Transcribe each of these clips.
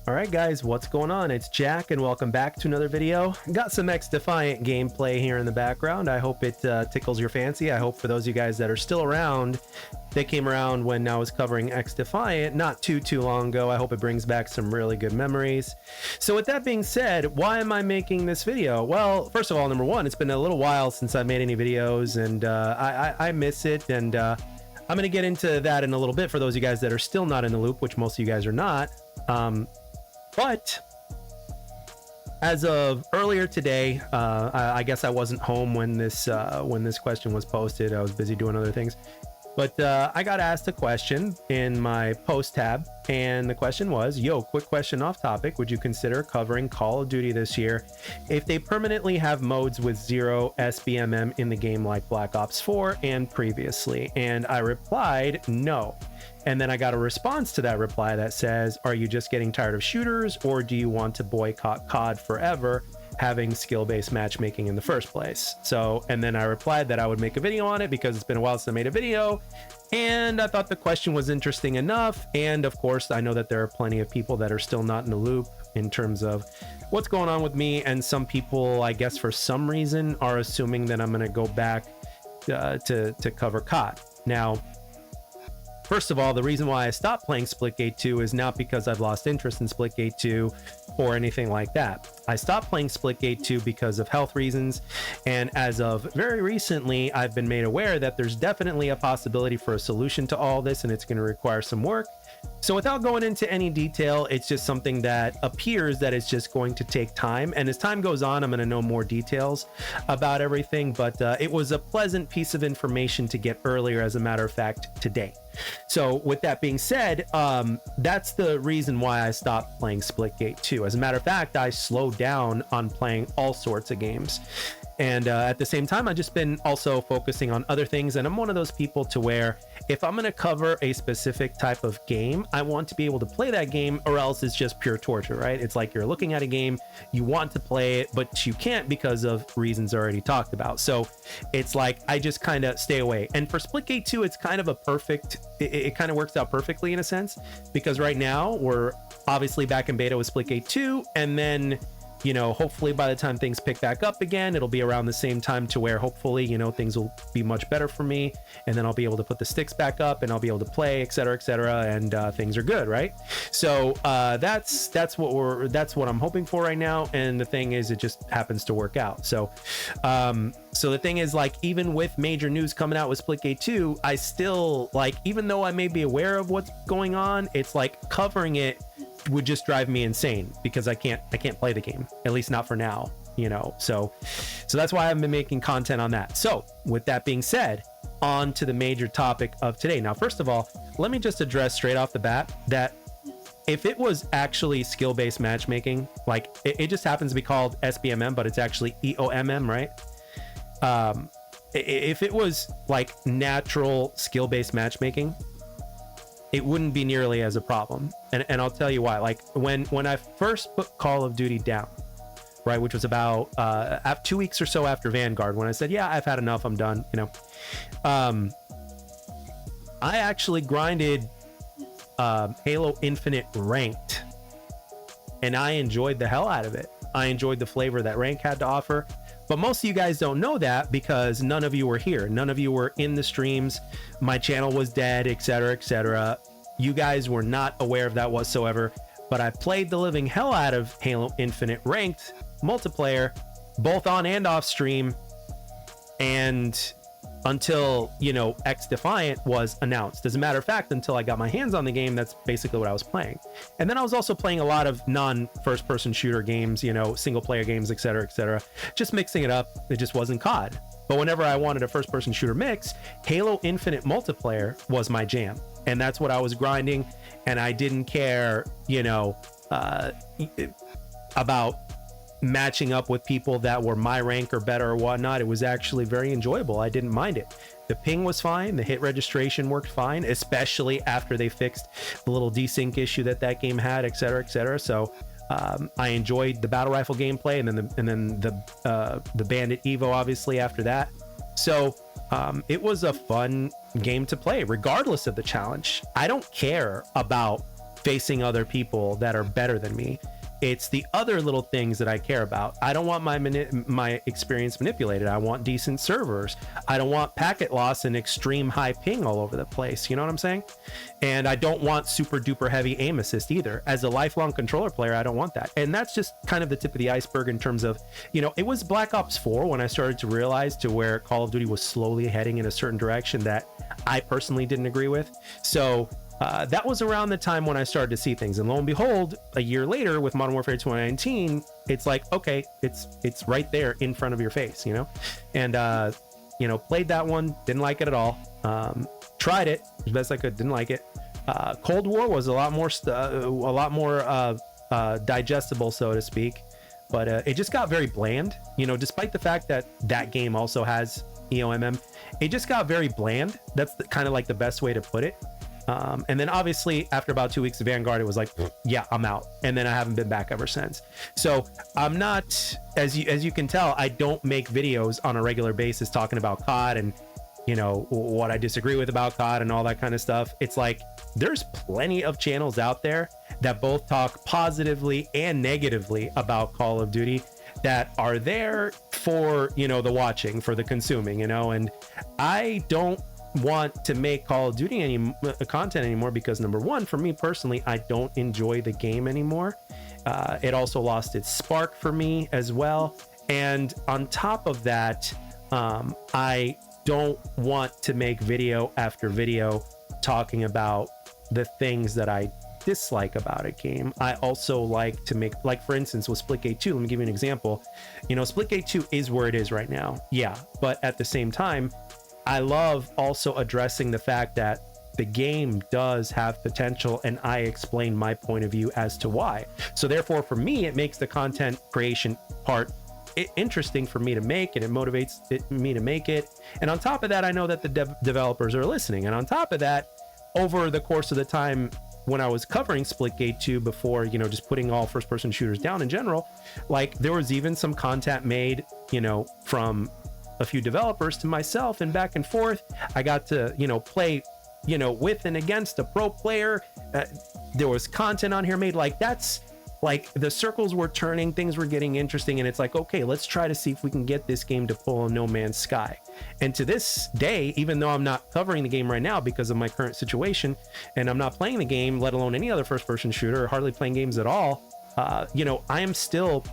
All right, guys, what's going on? It's Jack, and welcome back to another video. Got some XDefiant gameplay here in the background. I hope it tickles your fancy. I hope for those of you guys that are still around, they came around when I was covering XDefiant not too long ago. I hope it brings back some really good memories. So with that being said, why am I making this video? Well, first of all, number one, it's been a little while since I made any videos, and I miss it, and I'm going to get into that in a little bit for those of you guys that are still not in the loop, which most of you guys are not. But as of earlier today, I guess I wasn't home when this question was posted. I was busy doing other things, but I got asked a question in my post tab, and the question was, yo, quick question off topic, would you consider covering Call of Duty this year if they permanently have modes with 0 SBMM in the game like Black Ops 4 and previously? And I replied no. And then I got a response to that reply that says, are you just getting tired of shooters, or do you want to boycott COD forever, having skill-based matchmaking in the first place? So, and then I replied that I would make a video on it because it's been a while since I made a video, and I thought the question was interesting enough. And of course, I know that there are plenty of people that are still not in the loop in terms of what's going on with me, and some people, I guess for some reason, are assuming that I'm going to go back to cover COD. Now, first of all, the reason why I stopped playing Splitgate 2 is not because I've lost interest in Splitgate 2 or anything like that. I stopped playing Splitgate 2 because of health reasons, and as of very recently, I've been made aware that there's definitely a possibility for a solution to all this, and it's going to require some work. So without going into any detail, it's just something that appears that it's just going to take time, and as time goes on, I'm going to know more details about everything. But it was a pleasant piece of information to get earlier, as a matter of fact, today. So with that being said, that's the reason why I stopped playing Splitgate 2. As a matter of fact, I slowed down on playing all sorts of games. And at the same time, I've just been also focusing on other things. And I'm one of those people to where if I'm going to cover a specific type of game, I want to be able to play that game, or else it's just pure torture, right? It's like you're looking at a game, you want to play it, but you can't because of reasons already talked about. So it's like I just kind of stay away. And for Splitgate 2, it's kind of a perfect, it kind of works out perfectly in a sense, because right now we're obviously back in beta with Splitgate 2, and then, you know, hopefully by the time things pick back up again, it'll be around the same time to where hopefully, you know, things will be much better for me, and then I'll be able to put the sticks back up and I'll be able to play, etc., and things are good, right? So that's what I'm hoping for right now, and the thing is, it just happens to work out. So so the thing is, like, even with major news coming out with Splitgate 2, I still, like, even though I may be aware of what's going on, it's like covering it would just drive me insane, because I can't play the game, at least not for now, you know. So that's why I've been making content on that. So with that being said, on to the major topic of today. Now, first of all, let me just address straight off the bat that if it was actually skill-based matchmaking, like it just happens to be called SBMM, but it's actually EOMM, right? If it was like natural skill-based matchmaking, it wouldn't be nearly as a problem. And I'll tell you why. Like when I first put Call of Duty down, right, which was about 2 weeks or so after Vanguard, when I said, yeah, I've had enough, I'm done, you know, I actually grinded Halo Infinite ranked, and I enjoyed the hell out of it. I enjoyed the flavor that rank had to offer. But most of you guys don't know that because none of you were here. None of you were in the streams. My channel was dead, etc. You guys were not aware of that whatsoever. But I played the living hell out of Halo Infinite ranked multiplayer, both on and off stream, and until, you know, XDefiant was announced. As a matter of fact, until I got my hands on the game, that's basically what I was playing. And then I was also playing a lot of non-first person shooter games, you know, single player games, etc., just mixing it up. It just wasn't COD. But whenever I wanted a first person shooter mix, Halo Infinite multiplayer was my jam, and that's what I was grinding. And I didn't care, you know, about matching up with people that were my rank or better or whatnot. It was actually very enjoyable. I didn't mind it. The ping was fine, the hit registration worked fine, especially after they fixed the little desync issue that game had, etc. So I enjoyed the battle rifle gameplay, and then the Bandit Evo obviously after that. So it was a fun game to play regardless of the challenge. I don't care about facing other people that are better than me. It's the other little things that I care about. I don't want my experience manipulated. I want decent servers. I don't want packet loss and extreme high ping all over the place. You know what I'm saying? And I don't want super duper heavy aim assist either. As a lifelong controller player, I don't want that. And that's just kind of the tip of the iceberg in terms of, you know, it was Black Ops 4 when I started to realize to where Call of Duty was slowly heading in a certain direction that I personally didn't agree with. So that was around the time when I started to see things, and lo and behold, a year later with Modern Warfare 2019, it's like, okay, it's right there in front of your face, you know. And you know, played that one, didn't like it at all. Tried it as best I could, didn't like it. Cold War was a lot more digestible, so to speak, but it just got very bland, you know, despite the fact that that game also has EOMM. It just got very bland. That's kind of like the best way to put it. And then obviously after about 2 weeks of Vanguard, it was like, yeah, I'm out. And then I haven't been back ever since. So I'm not, as you can tell, I don't make videos on a regular basis talking about COD and, you know, what I disagree with about COD and all that kind of stuff. It's like, there's plenty of channels out there that both talk positively and negatively about Call of Duty that are there for, you know, the watching, for the consuming, you know. And I don't want to make Call of Duty content anymore because, number one, for me personally, I don't enjoy the game anymore. It also lost its spark for me as well. And on top of that, I don't want to make video after video talking about the things that I dislike about a game. I also like to make, like, for instance, with Splitgate 2, let me give you an example. You know, Splitgate 2 is where it is right now. Yeah. But at the same time, I love also addressing the fact that the game does have potential, and I explain my point of view as to why. So therefore, for me, it makes the content creation part interesting for me to make, and it motivates me to make it. And on top of that, I know that the developers are listening. And on top of that, over the course of the time when I was covering Splitgate 2 before, you know, just putting all first-person shooters down in general, like, there was even some content made, you know, from a few developers to myself, and back and forth. I got to, you know, play, you know, with and against a pro player. There was content on here made. Like, that's like, the circles were turning, things were getting interesting, and it's like, okay, let's try to see if we can get this game to pull a No Man's Sky. And to this day, even though I'm not covering the game right now because of my current situation, and I'm not playing the game, let alone any other first-person shooter, or hardly playing games at all, you know, I am still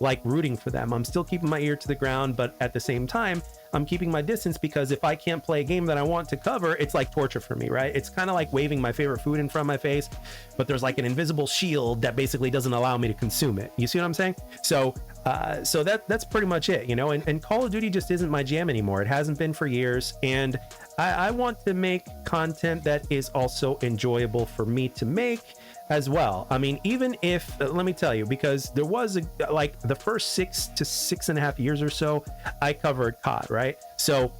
like rooting for them. I'm still keeping my ear to the ground, but at the same time, I'm keeping my distance, because if I can't play a game that I want to cover, it's like torture for me, right? It's kind of like waving my favorite food in front of my face, but there's like an invisible shield that basically doesn't allow me to consume it. You see what I'm saying? So that's pretty much it, you know. And Call of Duty just isn't my jam anymore. It hasn't been for years, and I want to make content that is also enjoyable for me to make as well. I mean, even if, let me tell you, because there was like the first 6 to 6.5 years or so, I covered COD, right? So,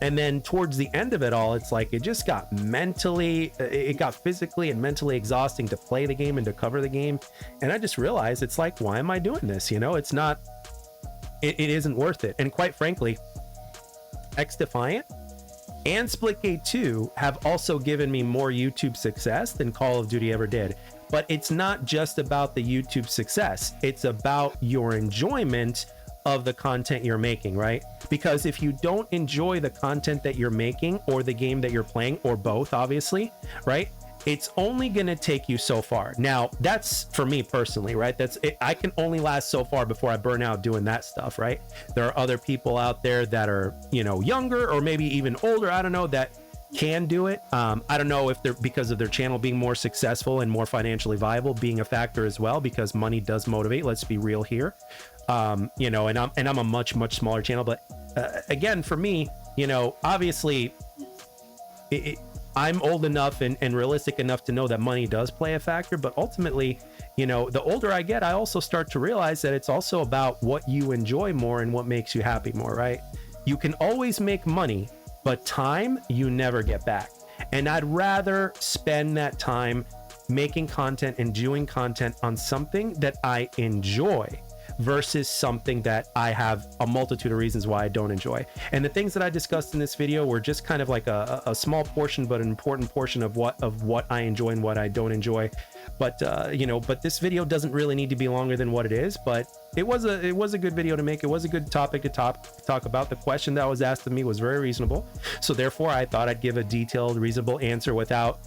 and then towards the end of it all, it's like, it just got it got physically and mentally exhausting to play the game and to cover the game. And I just realized, it's like, why am I doing this? You know, it's not, it isn't worth it. And quite frankly, XDefiant and Splitgate 2 have also given me more YouTube success than Call of Duty ever did. But it's not just about the YouTube success. It's about your enjoyment of the content you're making, right? Because if you don't enjoy the content that you're making, or the game that you're playing, or both, obviously, right, it's only going to take you so far. Now, that's for me personally, right? That's it. I can only last so far before I burn out doing that stuff, right? There are other people out there that are, you know, younger or maybe even older, I don't know, that can do it. I don't know if they're, because of their channel being more successful and more financially viable, being a factor as well, because money does motivate. Let's be real here. You know, and I'm a much smaller channel, but again, for me, you know, obviously I'm old enough and realistic enough to know that money does play a factor, but ultimately, you know, the older I get, I also start to realize that it's also about what you enjoy more and what makes you happy more, right? You can always make money, but time you never get back. And I'd rather spend that time making content and doing content on something that I enjoy versus something that I have a multitude of reasons why I don't enjoy. And the things that I discussed in this video were just kind of like a small portion, but an important portion of what I enjoy and what I don't enjoy. But you know, but this video doesn't really need to be longer than what it is, but it was a good video to make. It was a good topic to talk about. The question that was asked of me was very reasonable, so therefore I thought I'd give a detailed, reasonable answer without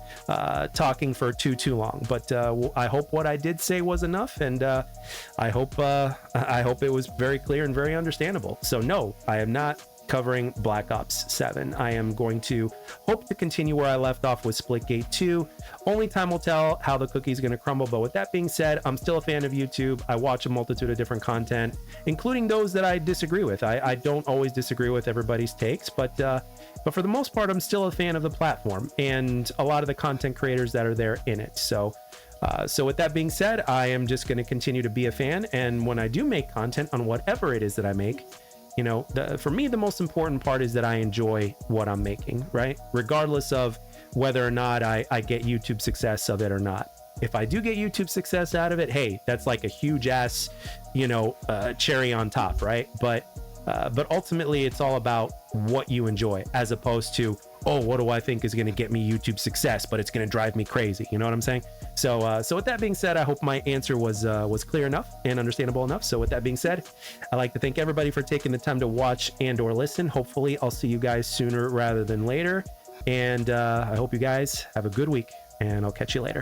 talking for too long. But I hope what I did say was enough, and I hope it was very clear and very understandable. So no, I am not covering Black Ops 7. I am going to hope to continue where I left off with Splitgate 2. Only time will tell how the cookie's going to crumble, but with that being said, I'm still a fan of YouTube. I watch a multitude of different content, including those that I disagree with. I don't always disagree with everybody's takes, but for the most part, I'm still a fan of the platform and a lot of the content creators that are there in it. So with that being said, I am just going to continue to be a fan, and when I do make content on whatever it is that I make, you know, for me, the most important part is that I enjoy what I'm making, right? Regardless of whether or not I get YouTube success of it or not. If I do get YouTube success out of it, hey, that's like a huge ass, you know, cherry on top, right? But ultimately, it's all about what you enjoy, as opposed to, oh, what do I think is going to get me YouTube success, but it's going to drive me crazy. You know what I'm saying? So with that being said, I hope my answer was clear enough and understandable enough. So with that being said, I'd like to thank everybody for taking the time to watch and or listen. Hopefully I'll see you guys sooner rather than later. And I hope you guys have a good week, and I'll catch you later.